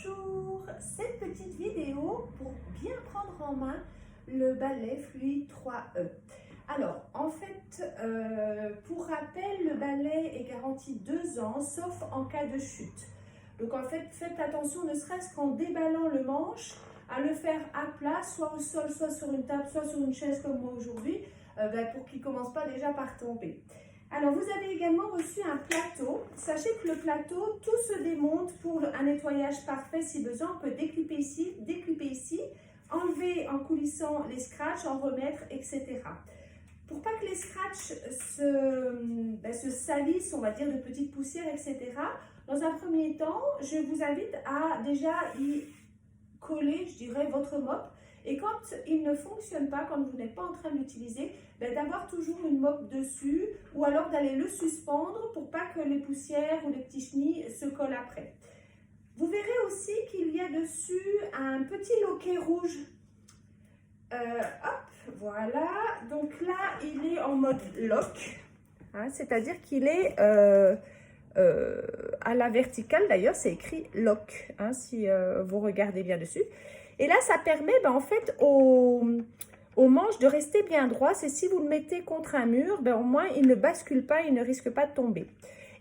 Bonjour, cette petite vidéo pour bien prendre en main le balai Fluid 3E. Alors, en fait, pour rappel, le balai est garanti 2 ans, sauf en cas de chute. Donc, en fait, faites attention, ne serait-ce qu'en déballant le manche, à le faire à plat, soit au sol, soit sur une table, soit sur une chaise comme moi aujourd'hui, pour qu'il ne commence pas déjà par tomber. Alors, vous avez également reçu un plateau. Sachez que le plateau, tout se démonte pour un nettoyage parfait si besoin. On peut découper ici, enlever en coulissant les scratchs, en remettre, etc. Pour pas que les scratchs se salissent, on va dire, de petites poussières, etc. Dans un premier temps, je vous invite à déjà y coller, je dirais, votre mop. Et quand il ne fonctionne pas, quand vous n'êtes pas en train de l'utiliser, d'avoir toujours une mop dessus ou alors d'aller le suspendre pour pas que les poussières ou les petits chenilles se collent après. Vous verrez aussi qu'il y a dessus un petit loquet rouge. Hop, voilà. Donc là, il est en mode lock, hein, c'est-à-dire qu'il est à la verticale. D'ailleurs, c'est écrit lock, hein, si vous regardez bien dessus. Et là, ça permet en fait au manche de rester bien droit. C'est si vous le mettez contre un mur, au moins il ne bascule pas, il ne risque pas de tomber.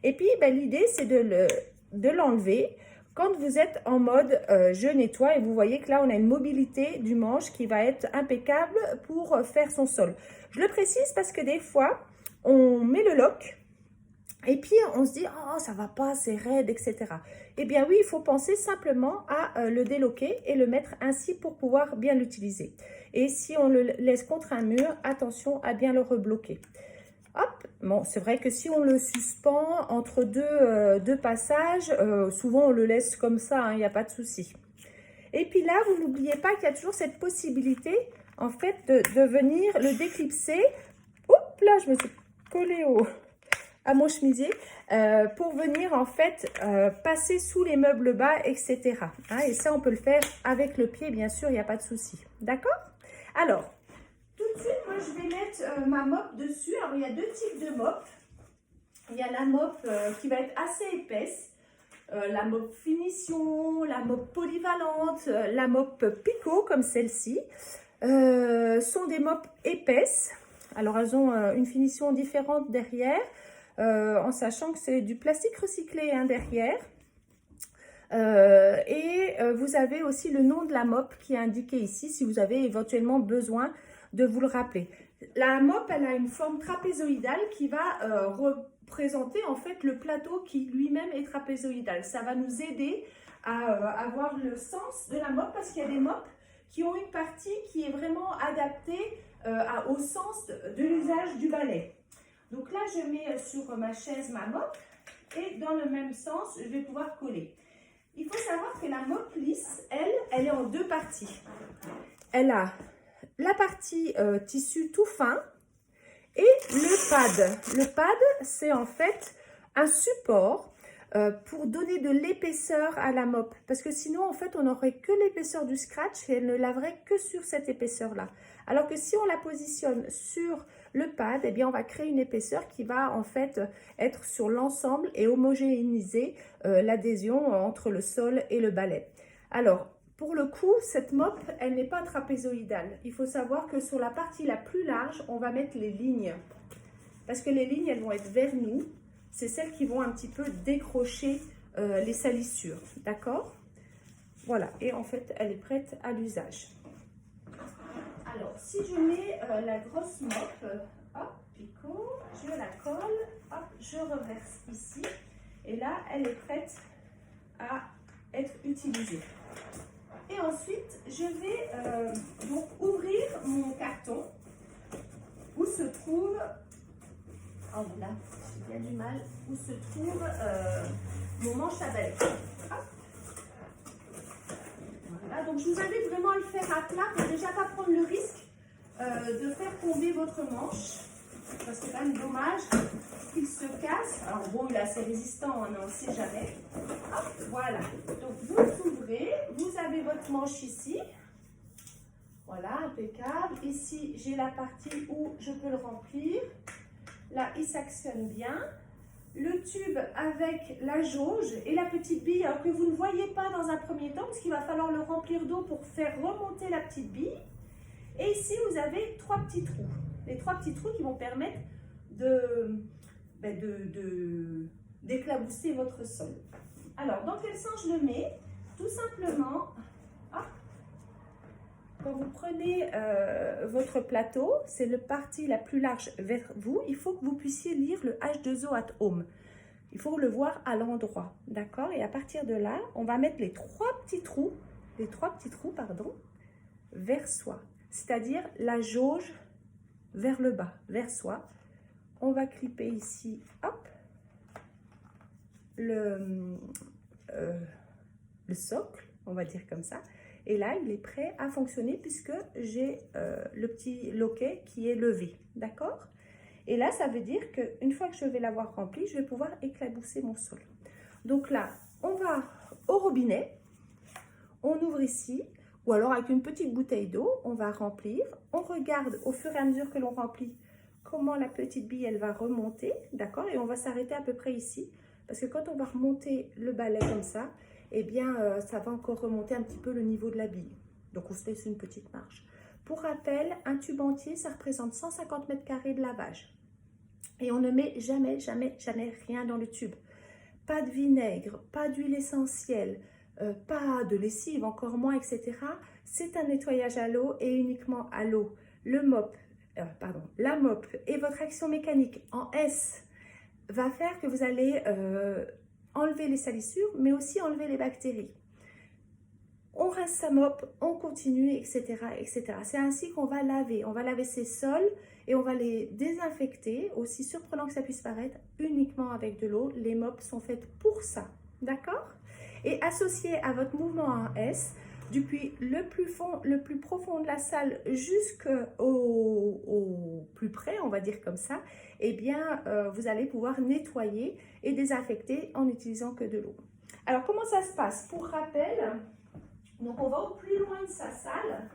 Et puis l'idée, c'est de l'enlever quand vous êtes en mode je nettoie. Et vous voyez que là, on a une mobilité du manche qui va être impeccable pour faire son sol. Je le précise parce que des fois, on met le lock. Et puis, on se dit, oh, ça va pas, c'est raide, etc. Eh bien oui, il faut penser simplement à le déloquer et le mettre ainsi pour pouvoir bien l'utiliser. Et si on le laisse contre un mur, attention à bien le rebloquer. Hop, bon, c'est vrai que si on le suspend entre deux passages, souvent on le laisse comme ça, hein, il n'y a pas de souci. Et puis là, vous n'oubliez pas qu'il y a toujours cette possibilité, en fait, de venir le déclipser. Oups, là, je me suis collée à mon chemisier pour venir en fait passer sous les meubles bas, etc. Hein, et ça, on peut le faire avec le pied, bien sûr, il n'y a pas de souci. D'accord? Alors, tout de suite, moi, je vais mettre ma mop dessus. Alors, il y a 2 types de mop. Il y a la mop qui va être assez épaisse, la mop finition, la mop polyvalente, la mop picot comme celle-ci. Sont des mops épaisses. Alors, elles ont une finition différente derrière. En sachant que c'est du plastique recyclé, hein, derrière. Vous avez aussi le nom de la mop qui est indiqué ici, si vous avez éventuellement besoin de vous le rappeler. La mop, elle a une forme trapézoïdale qui va représenter en fait le plateau qui lui-même est trapézoïdal. Ça va nous aider à avoir le sens de la mop parce qu'il y a des mops qui ont une partie qui est vraiment adaptée au sens de l'usage du balai. Donc là, je mets sur ma chaise ma mop et dans le même sens, je vais pouvoir coller. Il faut savoir que la mop lisse, elle est en 2 parties. Elle a la partie tissu tout fin et le pad. Le pad, c'est en fait un support pour donner de l'épaisseur à la mop. Parce que sinon, en fait, on n'aurait que l'épaisseur du scratch et elle ne laverait que sur cette épaisseur-là. Alors que si on la positionne sur le pad, eh bien, on va créer une épaisseur qui va en fait être sur l'ensemble et homogénéiser l'adhésion entre le sol et le balai. Alors, pour le coup, cette mop, elle n'est pas trapézoïdale. Il faut savoir que sur la partie la plus large, on va mettre les lignes. Parce que les lignes, elles vont être vers nous. C'est celles qui vont un petit peu décrocher les salissures. D'accord? Voilà. Et en fait, elle est prête à l'usage. Alors, si je mets la grosse mop, hop, picot, je la colle, hop, je reverse ici. Et là, elle est prête à être utilisée. Et ensuite, je vais donc ouvrir mon carton où se trouve, oh là, j'ai bien du mal, où se trouve mon manche à balai. Voilà, donc je vous invite vraiment à le faire à plat pour déjà pas prendre le risque de faire tomber votre manche. Parce que c'est quand même dommage qu'il se casse. Alors bon, il est assez résistant, hein, mais on ne sait jamais. Hop, voilà. Donc vous ouvrez, vous avez votre manche ici. Voilà, impeccable. Ici, j'ai la partie où je peux le remplir. Là, il s'actionne bien. le tube avec la jauge et la petite bille, alors que vous ne voyez pas dans un premier temps, parce qu'il va falloir le remplir d'eau pour faire remonter la petite bille. Et ici, vous avez 3 petits trous. Les 3 petits trous qui vont permettre d'éclabousser votre sol. Alors, dans quel sens je le mets? Tout simplement, quand vous prenez votre plateau, c'est le partie la plus large vers vous. Il faut que vous puissiez lire le H2O at home. Il faut le voir à l'endroit, d'accord? Et à partir de là, on va mettre les 3 petits trous, vers soi. C'est-à-dire la jauge vers le bas, vers soi. On va clipper ici, hop, le socle, on va dire comme ça. Et là, il est prêt à fonctionner puisque j'ai le petit loquet qui est levé, d'accord? Et là, ça veut dire qu'une fois que je vais l'avoir rempli, je vais pouvoir éclabousser mon sol. Donc là, on va au robinet, on ouvre ici, ou alors avec une petite bouteille d'eau, on va remplir. On regarde au fur et à mesure que l'on remplit comment la petite bille, elle va remonter, d'accord? Et on va s'arrêter à peu près ici, parce que quand on va remonter le balai comme ça, eh bien, ça va encore remonter un petit peu le niveau de la bille. Donc, on se laisse une petite marge. Pour rappel, un tube entier, ça représente 150 mètres carrés de lavage. Et on ne met jamais, jamais, jamais rien dans le tube. Pas de vinaigre, pas d'huile essentielle, pas de lessive, encore moins, etc. C'est un nettoyage à l'eau et uniquement à l'eau. La mop et votre action mécanique en S va faire que vous allez enlever les salissures, mais aussi enlever les bactéries. On rince sa mop, on continue, etc., etc. C'est ainsi qu'on va laver. On va laver ses sols et on va les désinfecter, aussi surprenant que ça puisse paraître, uniquement avec de l'eau. Les mops sont faites pour ça, d'accord? Et associé à votre mouvement en S, depuis le plus profond de la salle jusqu'au plus près, on va dire comme ça, eh bien, vous allez pouvoir nettoyer et désinfecter en n'utilisant que de l'eau. Alors, comment ça se passe? Pour rappel, donc on va au plus loin de sa salle,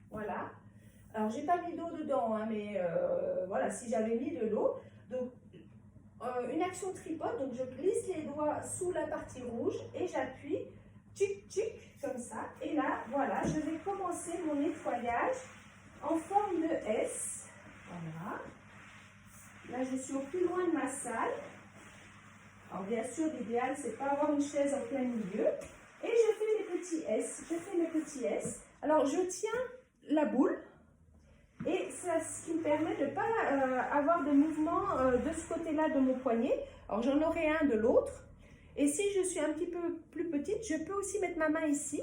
voilà. Alors, j'ai pas mis d'eau dedans, hein, mais voilà, si j'avais mis de l'eau, donc une action tripote, donc je glisse les doigts sous la partie rouge et j'appuie, tchic, tchic, comme ça. Et là, voilà, je vais commencer mon nettoyage en forme de S. Voilà. Là, je suis au plus loin de ma salle. Alors, bien sûr, l'idéal, c'est pas avoir une chaise en plein milieu. Et je fais les petits S. Je fais mes petits S. Alors, je tiens la boule. Et c'est ce qui me permet de ne pas avoir de mouvement de ce côté-là de mon poignet. Alors, j'en aurai un de l'autre. Et si je suis un petit peu plus petite, je peux aussi mettre ma main ici.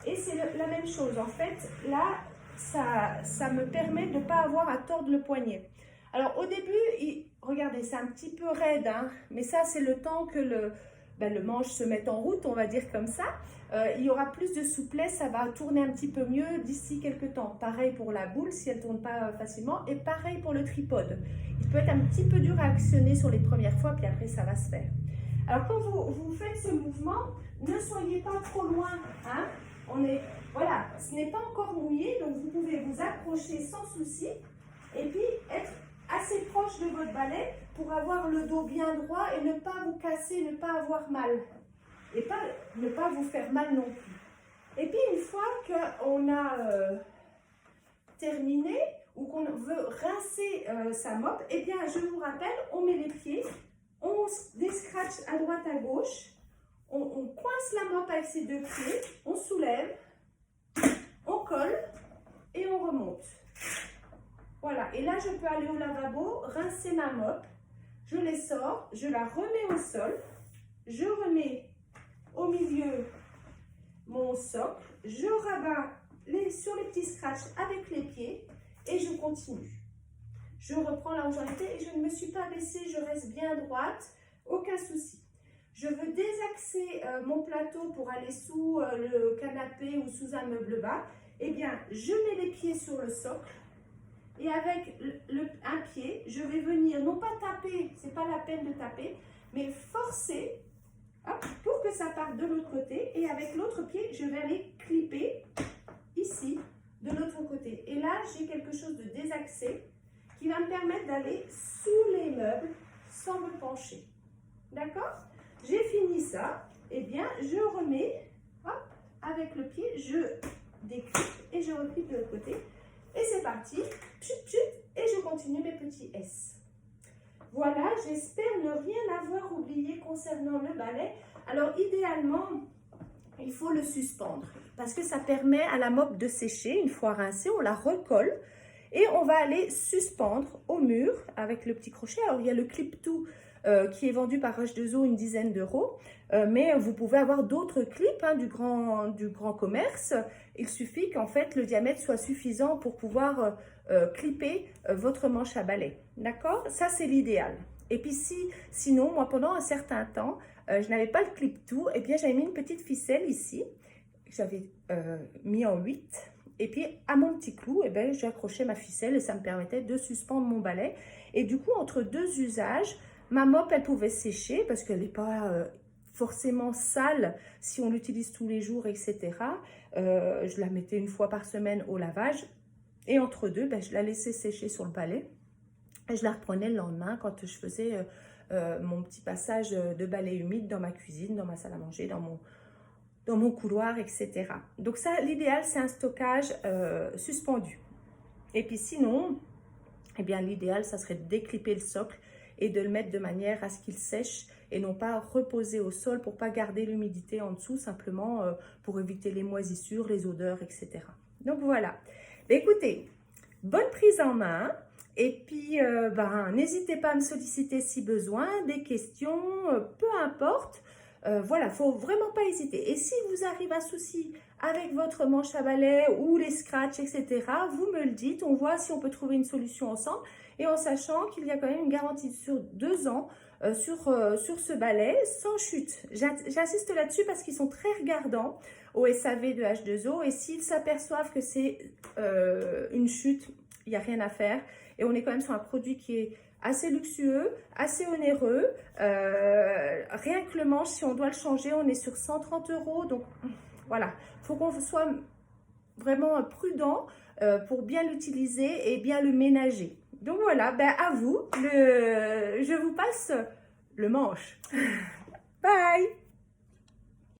Et c'est la même chose. En fait, là, ça me permet de ne pas avoir à tordre le poignet. Alors, au début, regardez, c'est un petit peu raide, hein, mais ça, c'est le temps que le manche se mette en route, on va dire comme ça. Il y aura plus de souplesse, ça va tourner un petit peu mieux d'ici quelques temps. Pareil pour la boule, si elle ne tourne pas facilement, et pareil pour le tripode. Il peut être un petit peu dur à actionner sur les premières fois, puis après, ça va se faire. Alors, quand vous faites ce mouvement, ne soyez pas trop loin, hein. Voilà, ce n'est pas encore mouillé, donc vous pouvez vous approcher sans souci, et puis être assez proche de votre balai pour avoir le dos bien droit et ne pas vous casser, ne pas avoir mal. Et ne pas vous faire mal non plus. Et puis une fois qu'on a terminé ou qu'on veut rincer sa mop, eh bien je vous rappelle, on met les pieds, on descratche à droite à gauche, on coince la mop avec ses 2 pieds, on soulève, on colle et on remonte. Voilà, et là je peux aller au lavabo, rincer ma mop, je les sors, je la remets au sol, je remets au milieu mon socle, je rabats sur les petits scratchs avec les pieds et je continue. Je reprends là où j'en étais et je ne me suis pas baissée, je reste bien droite, aucun souci. Je veux désaxer mon plateau pour aller sous le canapé ou sous un meuble bas. Eh bien, je mets les pieds sur le socle. Et avec un pied, je vais venir, non pas taper, c'est pas la peine de taper, mais forcer, hop, pour que ça parte de l'autre côté. Et avec l'autre pied, je vais aller clipper ici, de l'autre côté. Et là, j'ai quelque chose de désaxé qui va me permettre d'aller sous les meubles sans me pencher. D'accord? J'ai fini ça. Eh bien, je remets, hop, avec le pied, je déclipe et je replie de l'autre côté. Et c'est parti. Chut, chut, et je continue mes petits S. Voilà, j'espère ne rien avoir oublié concernant le balai. Alors, idéalement, il faut le suspendre parce que ça permet à la mop de sécher. Une fois rincée, on la recolle et on va aller suspendre au mur avec le petit crochet. Alors, il y a le clip-tout qui est vendu par H2O une dizaine d'euros, mais vous pouvez avoir d'autres clips du grand commerce. Il suffit qu'en fait le diamètre soit suffisant pour pouvoir clipper votre manche à balai. D'accord? Ça, c'est l'idéal. Et puis sinon, moi, pendant un certain temps, je n'avais pas le clip-tout, et bien j'avais mis une petite ficelle ici, j'avais mis en 8. Et puis, à mon petit clou, j'ai accroché ma ficelle et ça me permettait de suspendre mon balai. Et du coup, entre deux usages, ma mop, elle pouvait sécher parce qu'elle n'est pas forcément sale si on l'utilise tous les jours, etc. Je la mettais une fois par semaine au lavage. Et entre deux, je la laissais sécher sur le balai. Et je la reprenais le lendemain quand je faisais mon petit passage de balai humide dans ma cuisine, dans ma salle à manger, dans mon couloir, etc. Donc ça, l'idéal, c'est un stockage suspendu. Et puis sinon, eh bien l'idéal, ça serait de déclipper le socle et de le mettre de manière à ce qu'il sèche et non pas reposer au sol pour pas garder l'humidité en dessous, simplement pour éviter les moisissures, les odeurs, etc. Donc voilà. Écoutez, bonne prise en main. Et puis, n'hésitez pas à me solliciter si besoin, des questions, peu importe. Voilà, il ne faut vraiment pas hésiter. Et si vous arrive un souci avec votre manche à balai ou les scratchs, etc., vous me le dites, on voit si on peut trouver une solution ensemble. Et en sachant qu'il y a quand même une garantie sur 2 ans sur ce balai sans chute. J'insiste là-dessus parce qu'ils sont très regardants au SAV de H2O. Et s'ils s'aperçoivent que c'est une chute, il n'y a rien à faire. Et on est quand même sur un produit qui est assez luxueux, assez onéreux. Rien que le manche, si on doit le changer, on est sur 130 €. Donc voilà, il faut qu'on soit vraiment prudent pour bien l'utiliser et bien le ménager. Donc voilà, à vous, je vous passe le manche. Bye!